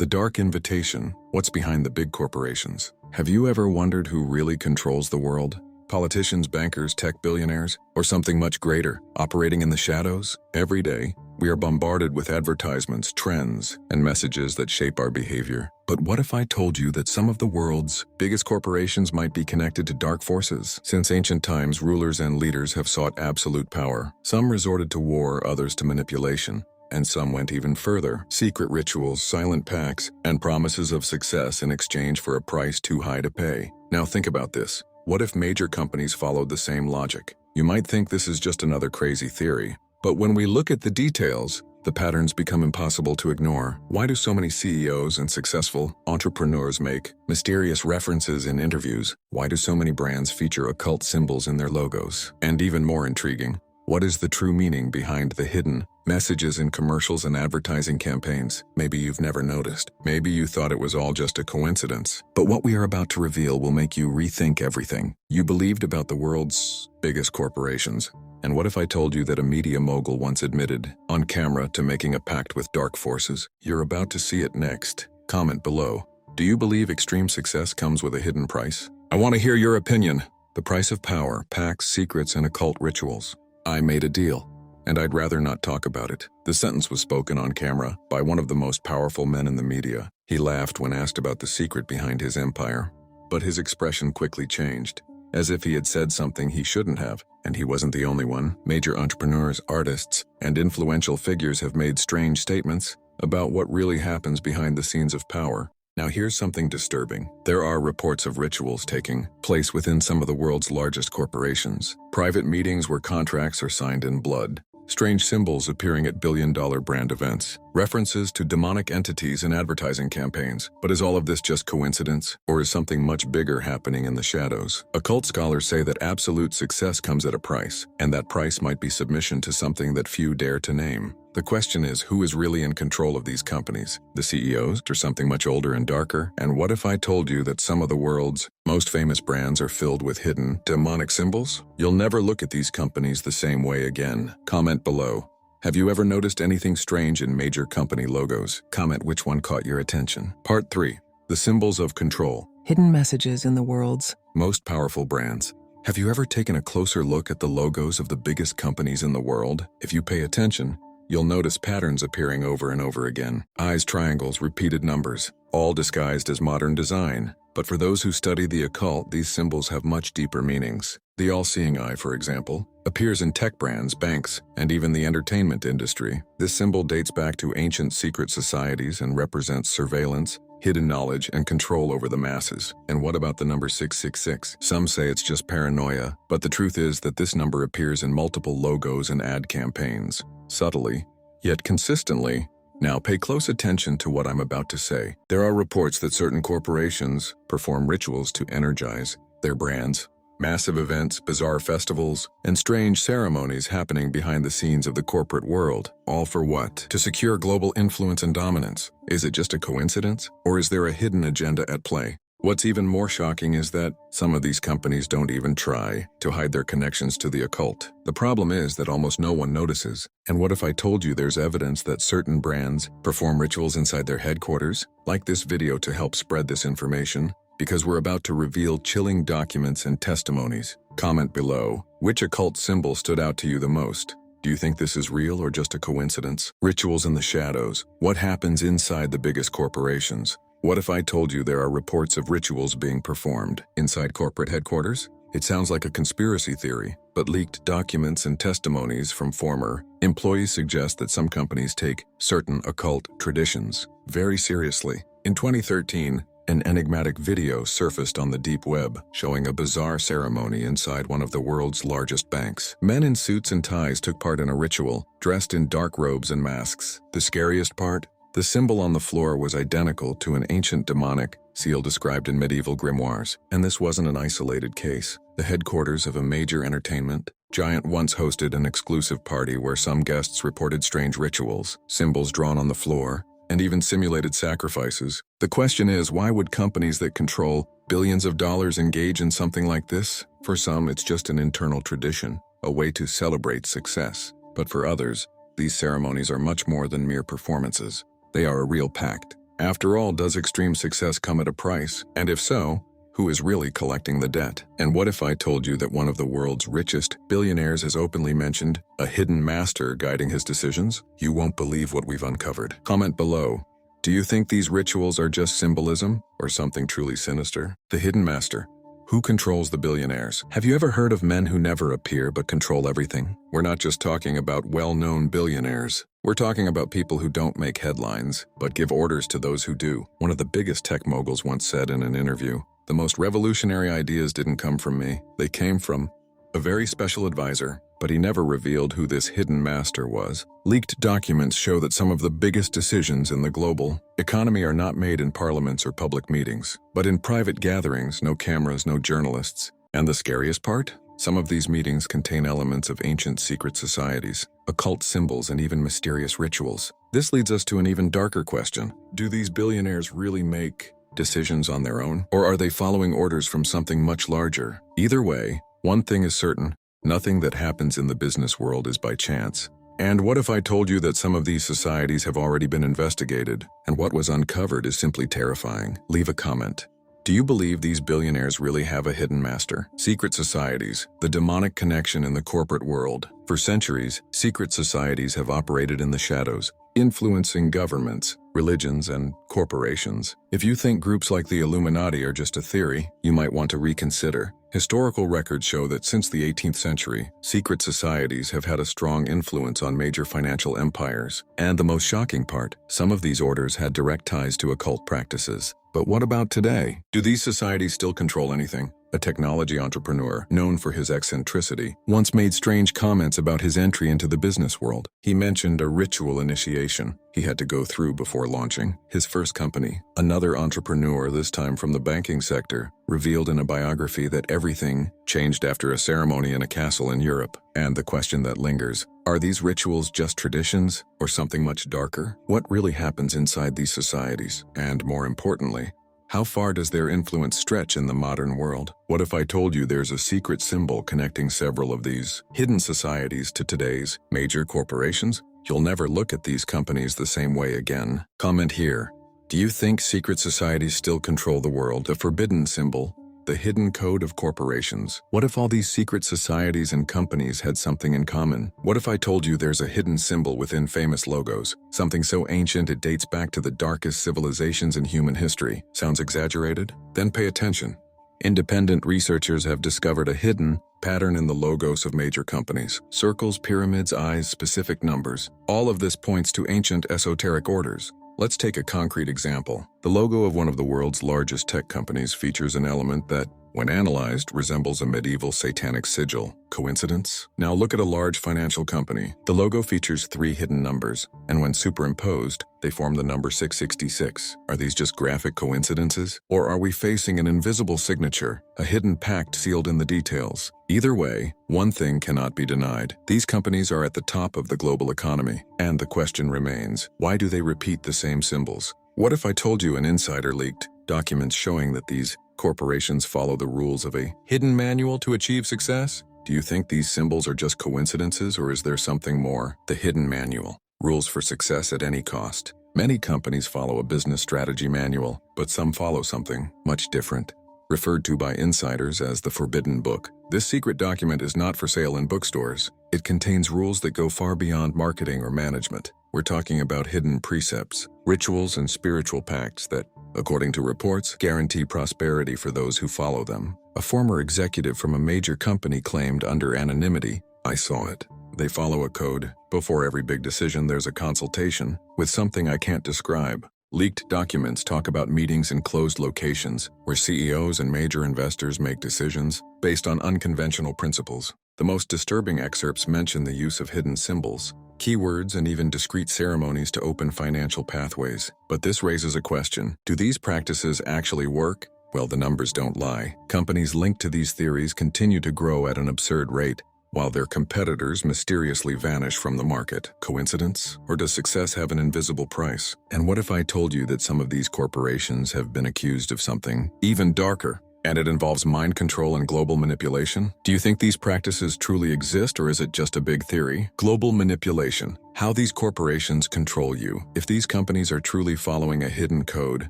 The dark invitation. What's behind the big corporations? Have you ever wondered who really controls the world? Politicians, bankers, tech billionaires, or something much greater, operating in the shadows? Every day, we are bombarded with advertisements, trends, and messages that shape our behavior. But what if I told you that some of the world's biggest corporations might be connected to dark forces? Since ancient times, rulers and leaders have sought absolute power. Some resorted to war, others to manipulation. And some went even further. Secret rituals, silent pacts, and promises of success in exchange for a price too high to pay. Now think about this. What if major companies followed the same logic? You might think this is just another crazy theory, but when we look at the details, the patterns become impossible to ignore. Why do so many CEOs and successful entrepreneurs make mysterious references in interviews? Why do so many brands feature occult symbols in their logos? And even more intriguing, what is the true meaning behind the hidden messages in commercials and advertising campaigns? Maybe you've never noticed. Maybe you thought it was all just a coincidence. But what we are about to reveal will make you rethink everything you believed about the world's biggest corporations. And what if I told you that a media mogul once admitted on camera to making a pact with dark forces? You're about to see it next. Comment below. Do you believe extreme success comes with a hidden price? I want to hear your opinion. The price of power, pacts, secrets, and occult rituals. I made a deal, and I'd rather not talk about it. The sentence was spoken on camera by one of the most powerful men in the media. He laughed when asked about the secret behind his empire, but his expression quickly changed, as if he had said something he shouldn't have. And he wasn't the only one. Major entrepreneurs, artists, and influential figures have made strange statements about what really happens behind the scenes of power. Now here's something disturbing. There are reports of rituals taking place within some of the world's largest corporations. Private meetings where contracts are signed in blood. Strange symbols appearing at billion-dollar brand events. References to demonic entities in advertising campaigns. But is all of this just coincidence, or is something much bigger happening in the shadows? Occult scholars say that absolute success comes at a price, and that price might be submission to something that few dare to name. The question is, who is really in control of these companies? The CEOs, or something much older and darker? And what if I told you that some of the world's most famous brands are filled with hidden, demonic symbols? You'll never look at these companies the same way again. Comment below. Have you ever noticed anything strange in major company logos? Comment which one caught your attention. Part 3. The symbols of control. Hidden messages in the world's most powerful brands. Have you ever taken a closer look at the logos of the biggest companies in the world? If you pay attention, you'll notice patterns appearing over and over again. Eyes, triangles, repeated numbers, all disguised as modern design. But for those who study the occult, these symbols have much deeper meanings. The all-seeing eye, for example, appears in tech brands, banks, and even the entertainment industry. This symbol dates back to ancient secret societies and represents surveillance, hidden knowledge, and control over the masses. And what about the number 666? Some say it's just paranoia, but the truth is that this number appears in multiple logos and ad campaigns. Subtly, yet consistently. Now pay close attention to what I'm about to say. There are reports that certain corporations perform rituals to energize their brands. Massive events, bizarre festivals, and strange ceremonies happening behind the scenes of the corporate world. All for what? To secure global influence and dominance. Is it just a coincidence? Or is there a hidden agenda at play? What's even more shocking is that some of these companies don't even try to hide their connections to the occult. The problem is that almost no one notices. And what if I told you there's evidence that certain brands perform rituals inside their headquarters? Like this video to help spread this information, because we're about to reveal chilling documents and testimonies. Comment below. Which occult symbol stood out to you the most? Do you think this is real or just a coincidence? Rituals in the shadows. What happens inside the biggest corporations? What if I told you there are reports of rituals being performed inside corporate headquarters? It sounds like a conspiracy theory, but leaked documents and testimonies from former employees suggest that some companies take certain occult traditions very seriously. In 2013, an enigmatic video surfaced on the deep web, showing a bizarre ceremony inside one of the world's largest banks. Men in suits and ties took part in a ritual, dressed in dark robes and masks. The scariest part? The symbol on the floor was identical to an ancient demonic seal described in medieval grimoires. And this wasn't an isolated case. The headquarters of a major entertainment giant once hosted an exclusive party where some guests reported strange rituals, symbols drawn on the floor, and even simulated sacrifices. The question is, why would companies that control billions of dollars engage in something like this? For some, it's just an internal tradition, a way to celebrate success. But for others, these ceremonies are much more than mere performances. They are a real pact, After all, does extreme success come at a price? And if so, who is really collecting the debt? And what if I told you that one of the world's richest billionaires has openly mentioned a hidden master guiding his decisions? You won't believe what we've uncovered. Comment below. Do you think these rituals are just symbolism or something truly sinister? The hidden master. Who controls the billionaires? Have you ever heard of men who never appear but control everything? We're not just talking about well-known billionaires. We're talking about people who don't make headlines, but give orders to those who do. One of the biggest tech moguls once said in an interview, "The most revolutionary ideas didn't come from me. They came from a very special advisor," but he never revealed who this hidden master was. Leaked documents show that some of the biggest decisions in the global economy are not made in parliaments or public meetings, but in private gatherings, no cameras, no journalists. And the scariest part? Some of these meetings contain elements of ancient secret societies, occult symbols, and even mysterious rituals. This leads us to an even darker question. Do these billionaires really make decisions on their own? Or are they following orders from something much larger? Either way, one thing is certain. Nothing that happens in the business world is by chance. And what if I told you that some of these societies have already been investigated, and what was uncovered is simply terrifying? Leave a comment. Do you believe these billionaires really have a hidden master? Secret societies, the demonic connection in the corporate world. For centuries, secret societies have operated in the shadows, influencing governments, religions, and corporations. If you think groups like the Illuminati are just a theory, you might want to reconsider. Historical records show that since the 18th century, secret societies have had a strong influence on major financial empires. And the most shocking part, some of these orders had direct ties to occult practices. But what about today? Do these societies still control anything? A technology entrepreneur, known for his eccentricity, once made strange comments about his entry into the business world. He mentioned a ritual initiation he had to go through before launching his first company. Another entrepreneur, this time from the banking sector, revealed in a biography that everything changed after a ceremony in a castle in Europe. And the question that lingers, are these rituals just traditions or something much darker? What really happens inside these societies? And more importantly, how far does their influence stretch in the modern world? What if I told you there's a secret symbol connecting several of these hidden societies to today's major corporations? You'll never look at these companies the same way again. Comment here. Do you think secret societies still control the world? The forbidden symbol, the hidden code of corporations. What if all these secret societies and companies had something in common? What if I told you there's a hidden symbol within famous logos, something so ancient it dates back to the darkest civilizations in human history? Sounds exaggerated? Then pay attention. Independent researchers have discovered a hidden pattern in the logos of major companies. Circles, pyramids, eyes, specific numbers. All of this points to ancient esoteric orders. Let's take a concrete example. The logo of one of the world's largest tech companies features an element that, when analyzed, resembles a medieval satanic sigil. Coincidence? Now look at a large financial company. The logo features 3 hidden numbers, and when superimposed, they form the number 666. Are these just graphic coincidences? Or are we facing an invisible signature, a hidden pact sealed in the details? Either way, one thing cannot be denied. These companies are at the top of the global economy, and the question remains, why do they repeat the same symbols? What if I told you an insider leaked documents showing that these corporations follow the rules of a hidden manual to achieve success? Do you think these symbols are just coincidences, or is there something more? The hidden manual. Rules for success at any cost. Many companies follow a business strategy manual, but some follow something much different, referred to by insiders as the Forbidden Book. This secret document is not for sale in bookstores. It contains rules that go far beyond marketing or management. We're talking about hidden precepts, rituals, and spiritual pacts that, according to reports, guarantee prosperity for those who follow them. A former executive from a major company claimed under anonymity, "I saw it. They follow a code. Before every big decision, there's a consultation with something I can't describe." Leaked documents talk about meetings in closed locations where CEOs and major investors make decisions based on unconventional principles. The most disturbing excerpts mention the use of hidden symbols, keywords, and even discrete ceremonies to open financial pathways. But this raises a question. Do these practices actually work? Well, the numbers don't lie. Companies linked to these theories continue to grow at an absurd rate, while their competitors mysteriously vanish from the market. Coincidence? Or does success have an invisible price? And what if I told you that some of these corporations have been accused of something even darker? And it involves mind control and global manipulation? Do you think these practices truly exist, or is it just a big theory? Global manipulation. How these corporations control you. If these companies are truly following a hidden code,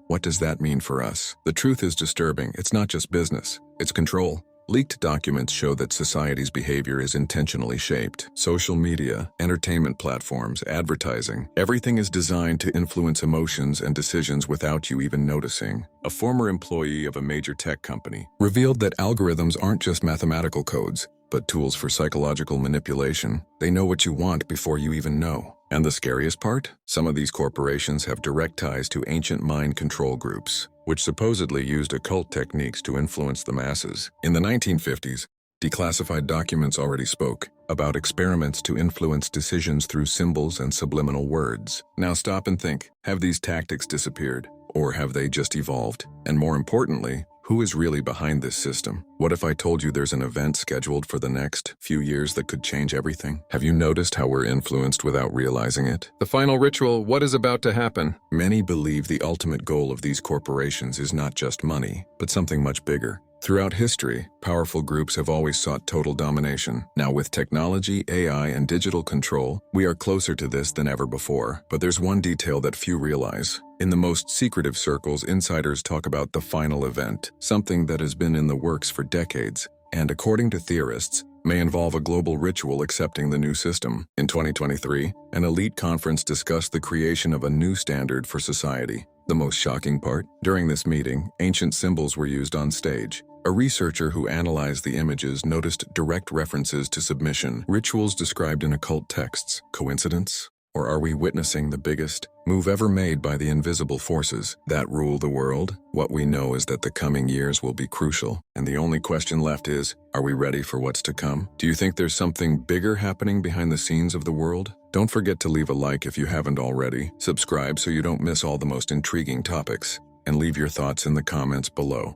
what does that mean for us? The truth is disturbing. It's not just business, it's control. Leaked documents show that society's behavior is intentionally shaped. Social media, entertainment platforms, advertising, everything is designed to influence emotions and decisions without you even noticing. A former employee of a major tech company revealed that algorithms aren't just mathematical codes, but tools for psychological manipulation. They know what you want before you even know. And the scariest part? Some of these corporations have direct ties to ancient mind control groups, which supposedly used occult techniques to influence the masses. In the 1950s, declassified documents already spoke about experiments to influence decisions through symbols and subliminal words. Now stop and think, have these tactics disappeared? Or have they just evolved? And more importantly, who is really behind this system? What if I told you there's an event scheduled for the next few years that could change everything? Have you noticed how we're influenced without realizing it? The final ritual, what is about to happen? Many believe the ultimate goal of these corporations is not just money, but something much bigger. Throughout history, powerful groups have always sought total domination. Now with technology, AI, and digital control, we are closer to this than ever before. But there's one detail that few realize. In the most secretive circles, insiders talk about the final event, something that has been in the works for decades, and according to theorists, may involve a global ritual accepting the new system. In 2023, an elite conference discussed the creation of a new standard for society. The most shocking part? During this meeting, ancient symbols were used on stage. A researcher who analyzed the images noticed direct references to submission, rituals described in occult texts. Coincidence? Or are we witnessing the biggest move ever made by the invisible forces that rule the world? What we know is that the coming years will be crucial, and the only question left is, are we ready for what's to come? Do you think there's something bigger happening behind the scenes of the world? Don't forget to leave a like if you haven't already, subscribe so you don't miss all the most intriguing topics, and leave your thoughts in the comments below.